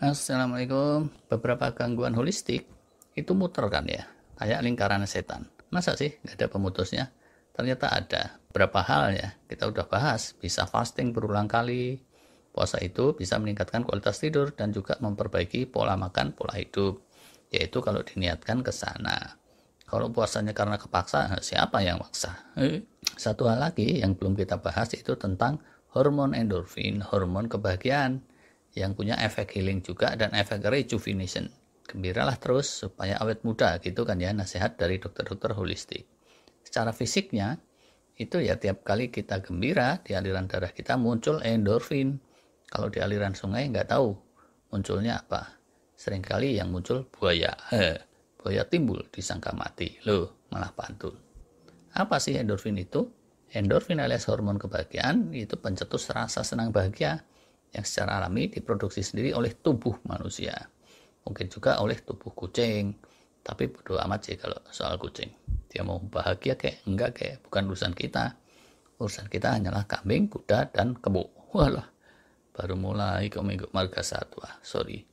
Assalamualaikum. Beberapa gangguan holistik itu muter kan ya, kayak lingkaran setan. Masa sih nggak ada pemutusnya? Ternyata ada. Berapa hal ya, kita udah bahas. Bisa fasting berulang kali. Puasa itu bisa meningkatkan kualitas tidur dan juga memperbaiki pola makan, pola hidup. Yaitu kalau diniatkan ke sana. Kalau puasanya karena kepaksa, siapa yang maksa? Satu hal lagi yang belum kita bahas itu tentang hormon endorfin, hormon kebahagiaan yang punya efek healing juga dan efek rejuvenation. Gembiralah terus supaya awet muda gitu kan ya, nasihat dari dokter-dokter holistik. Secara fisiknya itu ya tiap kali kita gembira di aliran darah kita muncul endorfin. Kalau di aliran sungai nggak tahu munculnya apa. Seringkali yang muncul buaya. Buaya timbul disangka mati. Loh, malah pantun. Apa sih endorfin itu? Endorfin alias hormon kebahagiaan itu pencetus rasa senang bahagia yang secara alami diproduksi sendiri oleh tubuh manusia. Mungkin juga oleh tubuh kucing. Tapi bodo amat sih kalau soal kucing. Dia mau bahagia kayak enggak kayak bukan urusan kita. Urusan kita hanyalah kambing, kuda, dan kebo. Walah, baru mulai komik marga satwa. Sorry.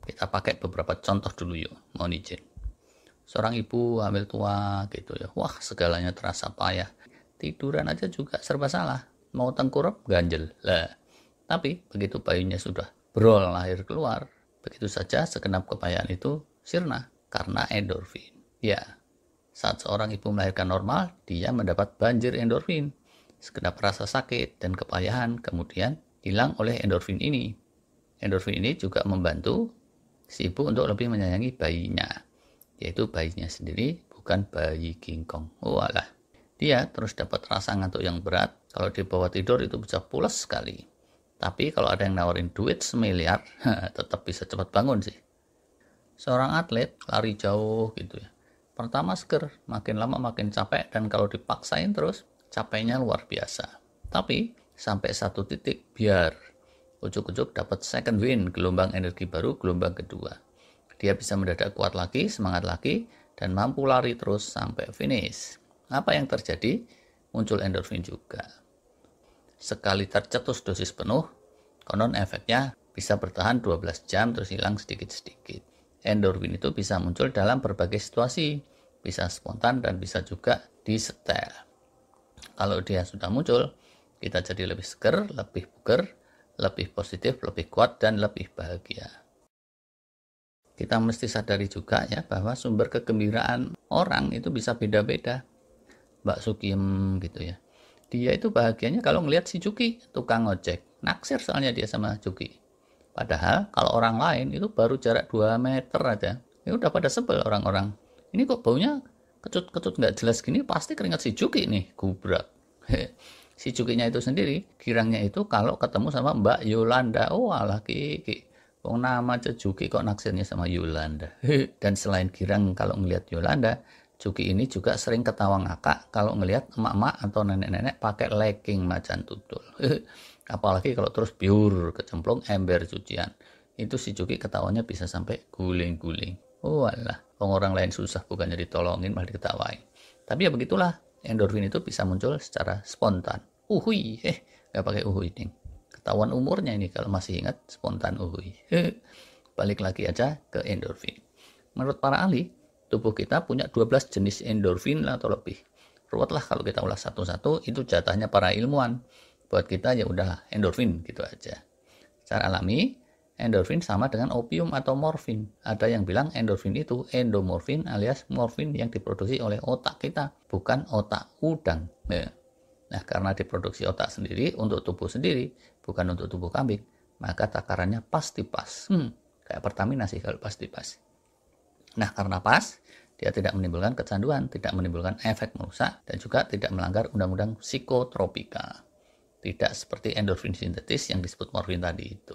Kita pakai beberapa contoh dulu yuk. Mohon izin. Seorang ibu hamil tua gitu ya. Wah, segalanya terasa payah. Tiduran aja juga serba salah. Mau tengkurap ganjel. Lah, tapi begitu bayinya sudah brol lahir keluar, begitu saja segenap kepayahan itu sirna karena endorfin. Ya, saat seorang ibu melahirkan normal, dia mendapat banjir endorfin. Segenap rasa sakit dan kepayahan kemudian hilang oleh endorfin ini. Endorfin ini juga membantu si ibu untuk lebih menyayangi bayinya, yaitu bayinya sendiri, bukan bayi King Kong. Walah, dia terus dapat rasa ngantuk yang berat. Kalau dibawa tidur itu bisa pulas sekali. Tapi kalau ada yang nawarin duit semiliar, tetap bisa cepat bangun sih. Seorang atlet lari jauh gitu ya. Pertama seger, makin lama makin capek, dan kalau dipaksain terus, capeknya luar biasa. Tapi sampai satu titik biar ujuk-ujuk dapat second wind, gelombang energi baru, gelombang kedua. Dia bisa mendadak kuat lagi, semangat lagi, dan mampu lari terus sampai finish. Apa yang terjadi? Muncul endorfin juga. Sekali tercetus dosis penuh, konon efeknya bisa bertahan 12 jam terus hilang sedikit-sedikit. Endorfin itu bisa muncul dalam berbagai situasi, bisa spontan dan bisa juga disetel. Kalau dia sudah muncul, kita jadi lebih seger, lebih bugar, lebih positif, lebih kuat, dan lebih bahagia. Kita mesti sadari juga ya bahwa sumber kegembiraan orang itu bisa beda-beda. Mbak Sukiem gitu ya. Dia itu bahagianya kalau ngelihat si Juki, tukang ojek. Naksir soalnya dia sama Juki. Padahal kalau orang lain itu baru jarak 2 meter aja. Ya udah pada sebel orang-orang. Ini kok baunya kecut-kecut nggak jelas gini, pasti keringat si Juki nih, gubrak. Si Jukinya itu sendiri, girangnya itu kalau ketemu sama Mbak Yolanda. Oh alah Kiki. Wong nama aja Juki kok naksirnya sama Yolanda. Dan selain girang kalau ngelihat Yolanda, Juki ini juga sering ketawa ngakak kalau ngelihat emak-emak atau nenek-nenek pakai legging macan tutul. Apalagi kalau terus biur kecemplung ember cucian. Itu si Juki ketawanya bisa sampai guling-guling. Oh alah, orang lain susah bukannya ditolongin malah diketawain. Tapi ya begitulah, endorfin itu bisa muncul secara spontan. Uhui, gak pakai uhui nih. Ketahuan umurnya ini kalau masih ingat spontan uhui. Balik lagi aja ke endorfin. Menurut para ahli, tubuh kita punya 12 jenis endorfin atau lebih. Ruwetlah kalau kita ulas satu-satu, itu jatahnya para ilmuwan. Buat kita ya udah endorfin gitu aja. Secara alami, endorfin sama dengan opium atau morfin. Ada yang bilang endorfin itu endomorfin alias morfin yang diproduksi oleh otak kita, bukan otak udang. Nah, karena diproduksi otak sendiri untuk tubuh sendiri, bukan untuk tubuh kambing, maka takarannya pasti pas. Kayak Pertamina sih kalau pasti pas. Nah, karena pas, dia tidak menimbulkan kecanduan, tidak menimbulkan efek merusak, dan juga tidak melanggar undang-undang psikotropika. Tidak seperti endorfin sintetis yang disebut morfin tadi itu.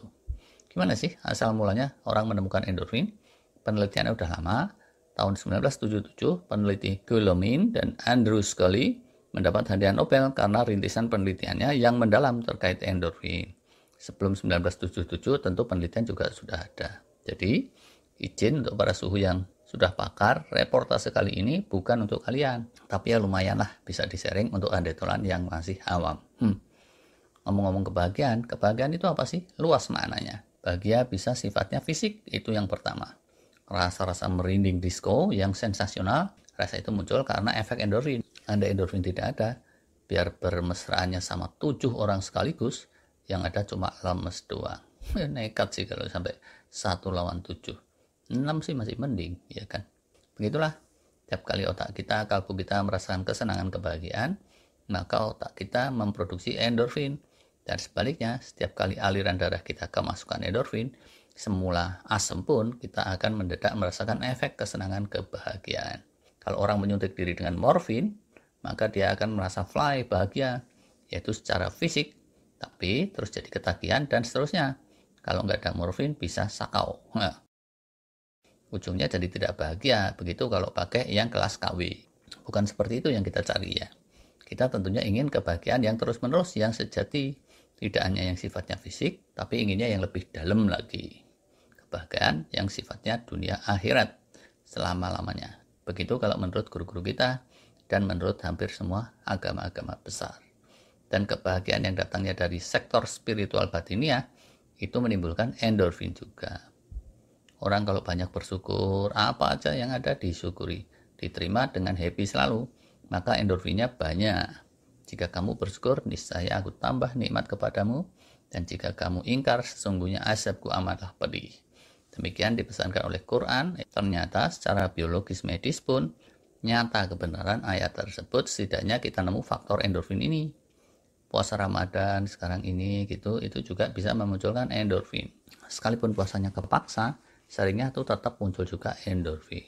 Gimana sih asal mulanya orang menemukan endorfin? Penelitiannya udah lama. Tahun 1977, peneliti Guillemin dan Andrew Scully mendapat hadiah Nobel karena rintisan penelitiannya yang mendalam terkait endorfin. Sebelum 1977, tentu penelitian juga sudah ada. Jadi, izin untuk para suhu yang sudah pakar, reportase kali ini bukan untuk kalian. Tapi ya lumayan lah bisa di-sharing untuk andetolan yang masih awam. Ngomong-ngomong kebahagiaan itu apa sih? Luas maknanya. Bahagia bisa sifatnya fisik, itu yang pertama. Rasa-rasa merinding disco yang sensasional, rasa itu muncul karena efek endorfin. Andai endorfin tidak ada, biar bermesraannya sama 7 orang sekaligus, yang ada cuma lemes doang. Nekat sih kalau sampai 1 lawan 7. 6 sih masih mending, ya kan? Begitulah, tiap kali otak kita, kalbu kita merasakan kesenangan, kebahagiaan, maka otak kita memproduksi endorfin. Dan sebaliknya, setiap kali aliran darah kita kemasukan endorfin, semula asam pun kita akan mendadak merasakan efek kesenangan, kebahagiaan. Kalau orang menyuntik diri dengan morfin, maka dia akan merasa fly, bahagia, yaitu secara fisik, tapi terus jadi ketagihan dan seterusnya. Kalau nggak ada morfin bisa sakau. Nah, ujungnya jadi tidak bahagia. Begitu kalau pakai yang kelas KW. Bukan seperti itu yang kita cari ya. Kita tentunya ingin kebahagiaan yang terus-menerus, yang sejati. Tidak hanya yang sifatnya fisik, tapi inginnya yang lebih dalam lagi. Kebahagiaan yang sifatnya dunia akhirat selama-lamanya. Begitu kalau menurut guru-guru kita dan menurut hampir semua agama-agama besar. Dan kebahagiaan yang datangnya dari sektor spiritual batiniah itu menimbulkan endorfin juga. Orang kalau banyak bersyukur, apa aja yang ada disyukuri, diterima dengan happy selalu, maka endorfinnya banyak. Jika kamu bersyukur, niscaya aku tambah nikmat kepadamu, dan jika kamu ingkar, sesungguhnya azabku amatlah pedih. Demikian dipesankan oleh Quran. Ternyata secara biologis medis pun nyata kebenaran ayat tersebut. Setidaknya kita nemu faktor endorfin ini. Puasa Ramadan sekarang ini gitu, itu juga bisa memunculkan endorfin. Sekalipun puasanya kepaksa, seringnya tuh tetap muncul juga endorfin.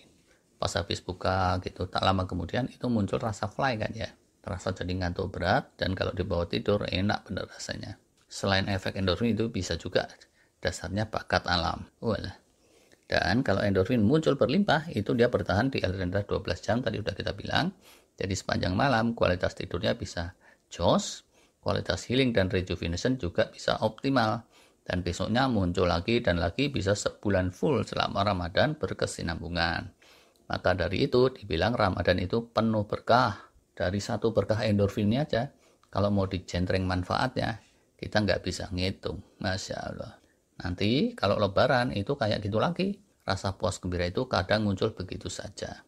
Pas habis buka gitu, tak lama kemudian itu muncul rasa fly kan ya. Terasa jadi ngantuk berat, dan kalau dibawa tidur enak bener rasanya. Selain efek endorfin itu bisa juga dasarnya bakat alam. Walah. Dan kalau endorfin muncul berlimpah, itu dia bertahan di aliran darah 12 jam, tadi udah kita bilang. Jadi sepanjang malam kualitas tidurnya bisa jos, kualitas healing dan rejuvenation juga bisa optimal. Dan besoknya muncul lagi dan lagi, bisa sebulan full selama Ramadan berkesinambungan. Maka dari itu dibilang Ramadan itu penuh berkah. Dari satu berkah endorfinnya aja, kalau mau dicentreng manfaatnya, kita nggak bisa ngitung. Masya Allah. Nanti kalau lebaran itu kayak gitu lagi. Rasa puas gembira itu kadang muncul begitu saja.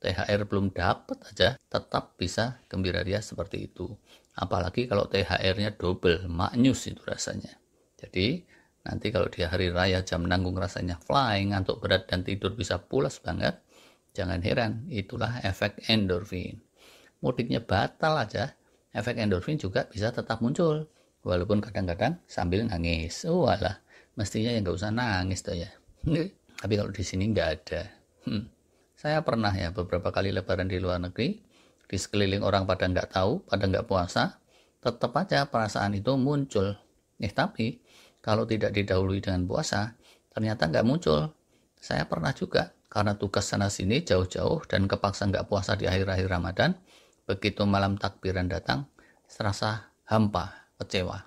THR belum dapat aja, tetap bisa gembira dia seperti itu. Apalagi kalau THR-nya double, maknyus itu rasanya. Jadi, nanti kalau di hari raya jam nanggung rasanya fly, ngantuk berat dan tidur bisa pulas banget, jangan heran, itulah efek endorfin. Mudiknya batal aja, efek endorfin juga bisa tetap muncul. Walaupun kadang-kadang sambil nangis. Walah, mestinya ya nggak usah nangis tuh ya. Tapi kalau di sini nggak ada. Saya pernah ya beberapa kali lebaran di luar negeri, di sekeliling orang pada nggak tahu, pada nggak puasa, tetap aja perasaan itu muncul. Tapi kalau tidak didahului dengan puasa, ternyata nggak muncul. Saya pernah juga, karena tugas sana-sini jauh-jauh dan kepaksa nggak puasa di akhir-akhir Ramadan, begitu malam takbiran datang, serasa hampa, kecewa.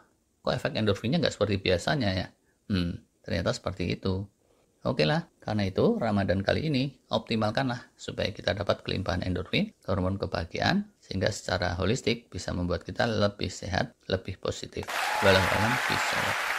Kok efek endorfinnya nggak seperti biasanya ya? Ternyata seperti itu. Oke lah, karena itu Ramadan kali ini optimalkanlah supaya kita dapat kelimpahan endorfin, hormon kebahagiaan, sehingga secara holistik bisa membuat kita lebih sehat, lebih positif. Wallahu a'lam bishawab.